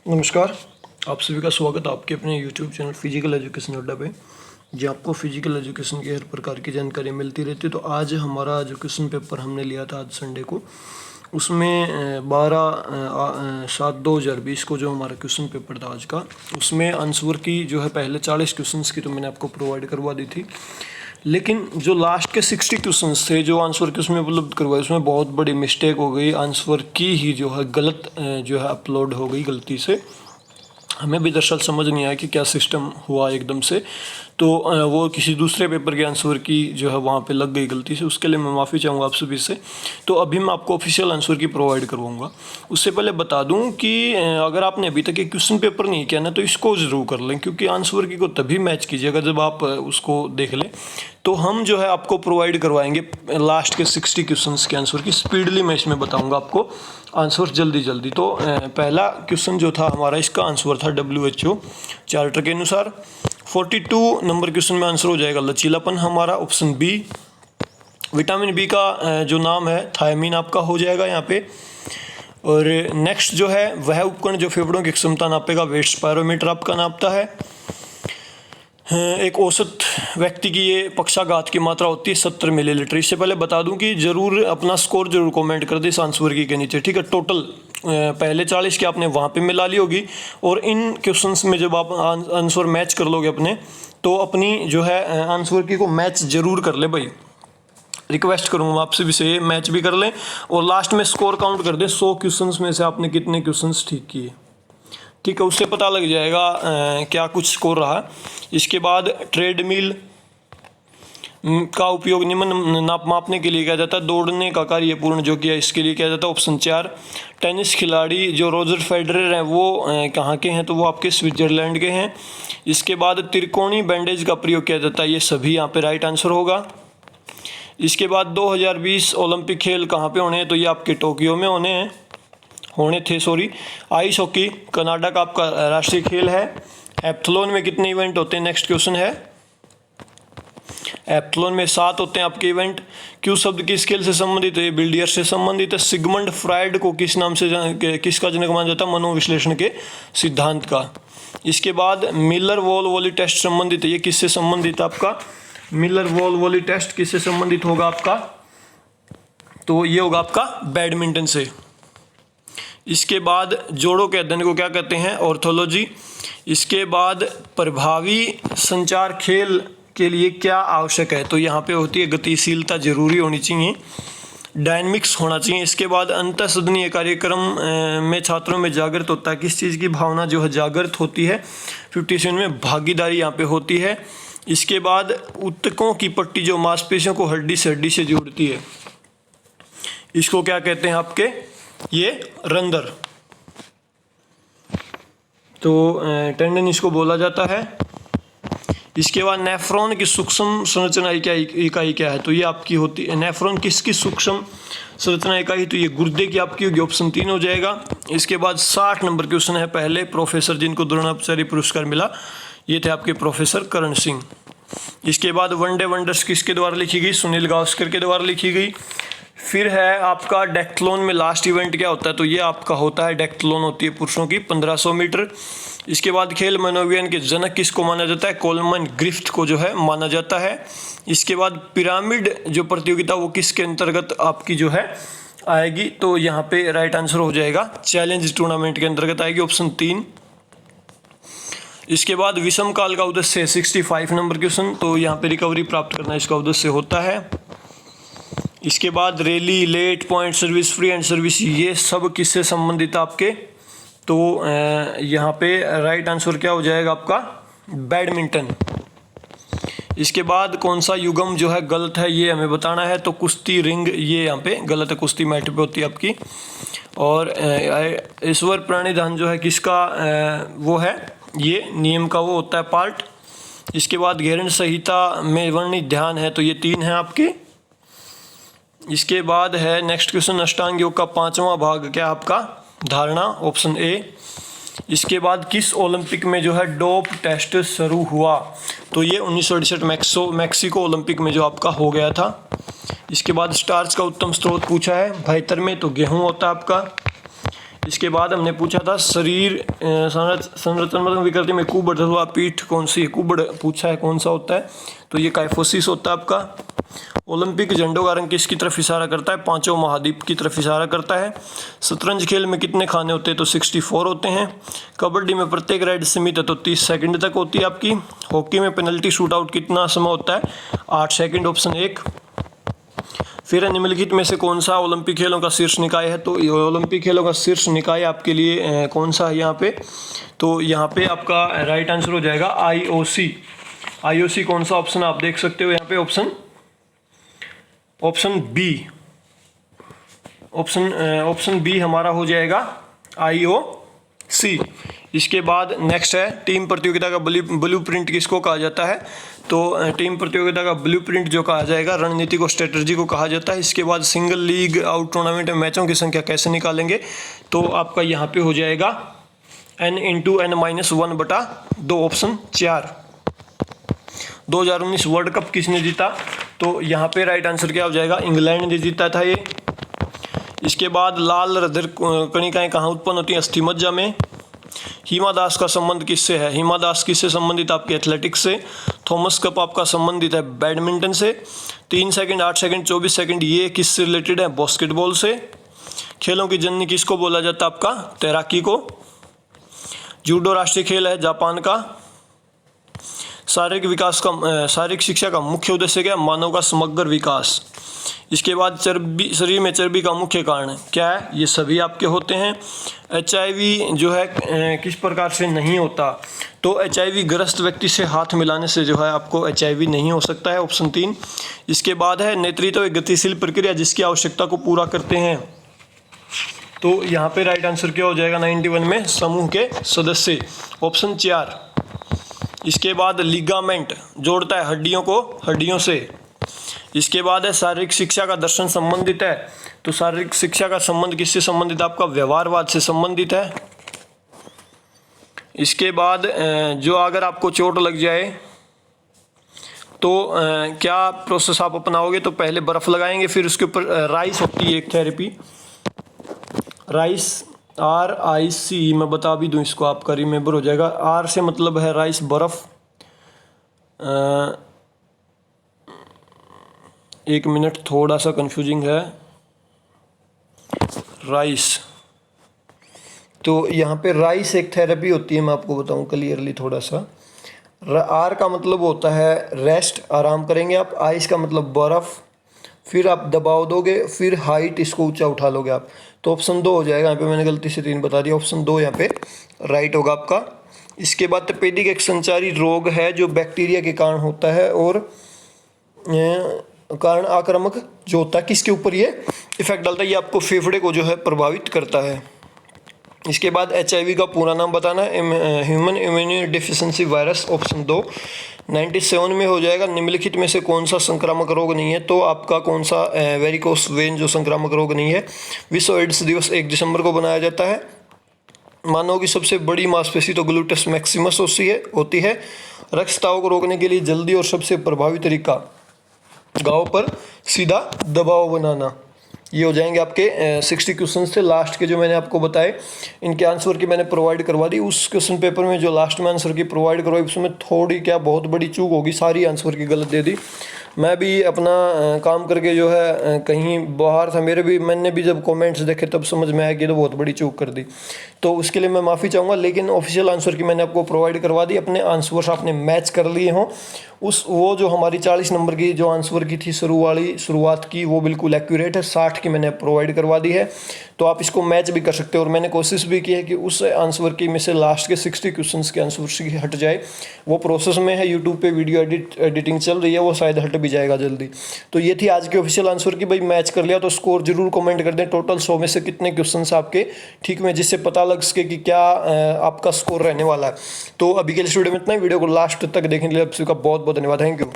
नमस्कार, आप सभी का स्वागत है आपके अपने YouTube चैनल फिजिकल एजुकेशन अड्डा पे, जहाँ आपको फिजिकल एजुकेशन की हर प्रकार की जानकारी मिलती रहती है। तो आज हमारा जो क्वेश्चन पेपर हमने लिया था आज संडे को, उसमें 12/7/2020 को जो हमारा क्वेश्चन पेपर था आज का, उसमें आंसर की जो है पहले 40 क्वेश्चंस की तो मैंने आपको प्रोवाइड करवा दी थी, लेकिन जो लास्ट के 60 क्वेश्चंस थे जो आंसर के उसमें उपलब्ध करवाए, उसमें बहुत बड़ी मिस्टेक हो गई। आंसर की ही जो है गलत जो है अपलोड हो गई गलती से। हमें भी दरअसल समझ नहीं आया कि क्या सिस्टम हुआ एकदम से, तो वो किसी दूसरे पेपर के आंसर की जो है वहाँ पे लग गई गलती से। उसके लिए मैं माफ़ी चाहूँगा आप सभी से। तो अभी मैं आपको ऑफिशियल आंसर की प्रोवाइड करवाऊँगा। उससे पहले बता दूँ कि अगर आपने अभी तक एक क्वेश्चन पेपर नहीं किया ना, तो इसको ज़रूर कर लें, क्योंकि आंसर की को तभी मैच कीजिएगा जब आप उसको देख लें। तो हम जो है आपको प्रोवाइड करवाएंगे लास्ट के 60 क्वेश्चंस के आंसर की। स्पीडली मैं इसमें बताऊंगा आपको आंसर जल्दी। तो पहला क्वेश्चन जो था हमारा, इसका आंसर था WHO चार्टर के अनुसार। 42 नंबर क्वेश्चन में आंसर हो जाएगा लचीलापन हमारा, ऑप्शन बी। विटामिन बी का जो नाम है थायमीन आपका हो जाएगा यहाँ पे। और नेक्स्ट जो है वह उपकरण जो फेफड़ों की क्षमता नापेगा, वेट स्पायरोमीटर आपका नापता है। एक औसत व्यक्ति की ये पक्षाघात की मात्रा होती है 70 मिलीलीटर। इससे पहले बता दूं कि ज़रूर अपना स्कोर जरूर कमेंट कर दे इस आंसर की के नीचे, ठीक है। टोटल पहले 40 की आपने वहाँ पे मिला ली होगी, और इन क्वेश्चंस में जब आप आंसर मैच कर लोगे अपने, तो अपनी जो है आंसर की को मैच जरूर कर ले भाई। रिक्वेस्ट करूँगा आपसे भी से मैच भी कर लें, और लास्ट में स्कोर काउंट कर दें 100 क्वेश्चंस में से आपने कितने क्वेश्चंस ठीक किए, ठीक है। उससे पता लग जाएगा क्या कुछ स्कोर रहा। इसके बाद ट्रेडमिल का उपयोग निम्न नाप मापने के लिए किया जाता है। दौड़ने का कार्य पूर्ण जो किया इसके लिए किया जाता है, ऑप्शन 4। टेनिस खिलाड़ी जो रोजर फेडरर हैं वो कहाँ के हैं, तो वो आपके स्विट्जरलैंड के हैं। इसके बाद त्रिकोणीय बैंडेज का प्रयोग किया जाता है, ये सभी यहाँ पे राइट आंसर होगा। इसके बाद 2020 ओलंपिक खेल कहाँ पे होने हैं, तो ये आपके टोक्यो में होने थे। आइस हॉकी कनाडा का आपका राष्ट्रीय खेल है। एप्थलॉन में कितने इवेंट होते हैं, नेक्स्ट क्वेश्चन है। एप्थलॉन में 7 होते हैं आपके इवेंट। क्यू शब्द किस खेल से संबंधित है, ये बिल्डियर से संबंधित है। सिगमंड फ्रायड को किस नाम से किसका जनक माना जाता है, मनोविश्लेषण के सिद्धांत का। इसके बाद मिलर वॉल-वॉली टेस्ट संबंधित है, ये किससे संबंधित है आपका, मिलर वॉल-वॉली टेस्ट किससे संबंधित होगा आपका, तो ये होगा आपका बैडमिंटन से। इसके बाद जोड़ों के अध्ययन को क्या कहते हैं, ऑर्थोलॉजी। इसके बाद प्रभावी संचार खेल के लिए क्या आवश्यक है, तो यहाँ पे होती है गतिशीलता जरूरी होनी चाहिए, डायनेमिक्स होना चाहिए। इसके बाद अंतःसदनीय कार्यक्रम में छात्रों में जागृत होता है, किस चीज़ की भावना जो है जागृत होती है, 57 में भागीदारी यहाँ पे होती है। इसके बाद ऊतकों की पट्टी जो मांसपेशियों को हड्डी से जोड़ती है, इसको क्या कहते हैं आपके, ये रंध्र, तो टेंडन इसको बोला जाता है। इसके बाद नेफ्रॉन की सूक्ष्म संरचना इकाई क्या है, तो ये आपकी होती है, नेफ्रॉन किसकी सूक्ष्म संरचना इकाई, तो ये गुर्दे की आपकी होगी, ऑप्शन 3 हो जाएगा। इसके बाद 60 नंबर क्वेश्चन है, पहले प्रोफेसर जिनको द्रोणाचार्य पुरस्कार मिला, ये थे आपके प्रोफेसर करण सिंह। इसके बाद वनडे वंडर्स किसके द्वारा लिखी गई, सुनील गावस्कर के द्वारा लिखी गई। फिर है आपका डेक्थलॉन में लास्ट इवेंट क्या होता है, तो ये आपका होता है डेक्थलॉन होती है पुरुषों की 1500 मीटर। इसके बाद खेल मनोविज्ञान के जनक किसको माना जाता है, कोलमन ग्रिफ्थ को जो है माना जाता है। इसके बाद पिरामिड जो प्रतियोगिता वो किसके अंतर्गत आपकी जो है आएगी, तो यहाँ पे राइट आंसर हो जाएगा चैलेंज टूर्नामेंट के अंतर्गत आएगी, ऑप्शन 3। इसके बाद विषम काल का उद्देश्य 65 नंबर क्वेश्चन, तो यहाँ पे रिकवरी प्राप्त करना इसका उद्देश्य होता है। इसके बाद rally, let, point service, free and service, ये सब किससे संबंधित आपके, तो यहाँ पे राइट आंसर क्या हो जाएगा आपका, बैडमिंटन। इसके बाद कौन सा युग्म जो है गलत है, ये हमें बताना है, तो कुश्ती रिंग ये यहाँ पे गलत है, कुश्ती मैट पे होती है आपकी। और ईश्वर प्राणिधान जो है किसका वो है, ये नियम का वो होता है पार्ट। इसके बाद घेरण संहिता में वर्णित ध्यान है, तो ये 3 है आपके। इसके बाद है नेक्स्ट क्वेश्चन, अष्टांग योग का 5वां भाग क्या आपका, धारणा, ऑप्शन ए। इसके बाद किस ओलंपिक में जो है डोप टेस्ट शुरू हुआ, तो ये 1968 मैक्सिको ओलंपिक में जो आपका हो गया था। इसके बाद स्टार्च का उत्तम स्रोत पूछा है 72 में, तो गेहूं होता है आपका। इसके बाद हमने पूछा था शरीर संरचनात्मक विकृति में कुबड़ अथवा पीठ कौन सी है। कुबड़ पूछा है कौन सा होता है, तो ये काइफोसिस होता है आपका। ओलंपिक झंडों का रंग किसकी तरफ इशारा करता है, पांचों महाद्वीप की तरफ इशारा करता है। शतरंज खेल में कितने खाने होते हैं, तो 64 होते हैं। कबड्डी में प्रत्येक राइड सीमित है तो 30 सेकंड तक होती है आपकी। हॉकी में पेनल्टी शूट आउट कितना समय होता है, 8 सेकंड, ऑप्शन 1। फिर निम्नलिखित में से कौन सा ओलंपिक खेलों का शीर्ष निकाय है, तो ओलंपिक खेलों का शीर्ष निकाय आपके लिए कौन सा है यहाँ पे, तो यहाँ पे आपका राइट आंसर हो जाएगा IOC। IOC कौन सा ऑप्शन आप देख सकते हो यहाँ पे, ऑप्शन बी। ऑप्शन बी हमारा हो जाएगा IOC। इसके बाद नेक्स्ट है टीम प्रतियोगिता का ब्लूप्रिंट किसको कहा जाता है, तो टीम प्रतियोगिता का ब्लूप्रिंट जो कहा जाएगा रणनीति को, स्ट्रेटजी को कहा जाता है। इसके बाद सिंगल लीग आउट टूर्नामेंट में मैचों की संख्या कैसे निकालेंगे, तो आपका यहाँ पे हो जाएगा n × n-1/2, option 4। 2019 world cup किसने जीता, तो यहाँ पे राइट आंसर क्या हो जाएगा, इंग्लैंड ने जीता था ये। इसके बाद लाल रधिर कणिकाएं कहाँ उत्पन्न होती हैं, अस्थिमज्जा में। हिमा दास का संबंध किससे है, हिमा दास किससे संबंधित, आपके एथलेटिक्स से। थॉमस कप आपका संबंधित है बैडमिंटन से। 3 सेकंड, 8 सेकंड, 24 सेकंड, ये किससे रिलेटेड है, बास्केटबॉल से। खेलों की जननी किसको बोला जाता है, आपका तैराकी को। जूडो राष्ट्रीय खेल है जापान का। शारीरिक शिक्षा का मुख्य उद्देश्य क्या है, मानव का समग्र विकास। इसके बाद चर्बी, शरीर में चर्बी का मुख्य कारण क्या है, ये सभी आपके होते हैं। HIV जो है किस प्रकार से नहीं होता, तो HIV ग्रस्त व्यक्ति से हाथ मिलाने से जो है आपको HIV नहीं हो सकता है, ऑप्शन 3। इसके बाद है नेतृत्व एक गतिशील प्रक्रिया जिसकी आवश्यकता को पूरा करते हैं, तो यहाँ पे राइट आंसर क्या हो जाएगा 91 में, समूह के सदस्य, ऑप्शन 4। इसके बाद लिगामेंट जोड़ता है हड्डियों को हड्डियों से। इसके बाद है शारीरिक शिक्षा का दर्शन संबंधित है, तो शारीरिक शिक्षा का संबंध किससे संबंधित, आपका व्यवहारवाद से संबंधित है। इसके बाद जो अगर आपको चोट लग जाए तो क्या प्रोसेस आप अपनाओगे, तो पहले बर्फ लगाएंगे, फिर उसके ऊपर राइस होती है एक थेरेपी, राइस, RIC, मैं बता भी दूं इसको, आपका रिमेंबर हो जाएगा। R से मतलब है राइस, बर्फ। 1 मिनट, थोड़ा सा कंफ्यूजिंग है, राइस, तो यहाँ पे राइस एक थेरेपी होती है, मैं आपको बताऊँ क्लियरली थोड़ा सा। R का मतलब होता है रेस्ट, आराम करेंगे आप। आइस का मतलब बर्फ़, फिर आप दबाव दोगे, फिर हाइट, इसको ऊंचा उठा लोगे आप, तो ऑप्शन 2 हो जाएगा। यहाँ पे मैंने गलती से 3 बता दिया, ऑप्शन 2 यहाँ पे राइट होगा आपका। इसके बाद तपेदिक एक संचारी रोग है जो बैक्टीरिया के कारण होता है और कारण आक्रामक जो होता है, किसके ऊपर ये इफेक्ट डालता है, ये आपको फेफड़े को जो है प्रभावित करता है। इसके बाद HIV का पूरा नाम बताना है, human immuno deficiency virus, option 2। 97 में हो जाएगा निम्नलिखित में से कौन सा संक्रामक रोग नहीं है, तो आपका कौन सा वेरिकोस वेन जो संक्रामक रोग नहीं है। विश्व एड्स दिवस 1 दिसंबर को बनाया जाता है। मानव की सबसे बड़ी मांसपेशी तो ग्लूटस मैक्सिमस होती है। रक्तस्राव को रोकने के लिए जल्दी और सबसे प्रभावी तरीका घाव पर सीधा दबाव बनाना। ये हो जाएंगे आपके 60 क्वेश्चन थे लास्ट के जो मैंने आपको बताए, इनके आंसर की मैंने प्रोवाइड करवा दी। उस क्वेश्चन पेपर में जो लास्ट में आंसर की प्रोवाइड करवाई उसमें थोड़ी क्या बहुत बड़ी चूक होगी, सारी आंसर की गलत दे दी। मैं भी अपना काम करके जो है कहीं बाहर था, मैंने भी जब कमेंट्स देखे तब समझ में आया कि तो बहुत बड़ी चूक कर दी, तो उसके लिए मैं माफ़ी चाहूँगा। लेकिन ऑफिशियल आंसर की मैंने आपको प्रोवाइड करवा दी, अपने आंसर्स आपने मैच कर लिए हों। वो जो हमारी 40 नंबर की जो आंसर की थी शुरुआत की, वो बिल्कुल एक्यूरेट है। 60 की मैंने प्रोवाइड करवा दी है, तो आप इसको मैच भी कर सकते हो। और मैंने कोशिश भी की है कि उस आंसर की में से लास्ट के 60 क्वेश्चंस के आंसर की हट जाए, वो प्रोसेस में है। यूट्यूब पे वीडियो एडिटिंग चल रही है, वो शायद हट भी जाएगा जल्दी। तो ये थी आज की ऑफिशियल आंसर की। भाई मैच कर लिया तो स्कोर जरूर कमेंट कर दें, टोटल 100 में से कितने क्वेश्चन आपके ठीक में, जिससे पता लग सके कि क्या आपका स्कोर रहने वाला है। तो अभी के लिए वीडियो में इतना ही। वीडियो को लास्ट तक देखने के लिए आपका बहुत बहुत धन्यवाद। Thank you.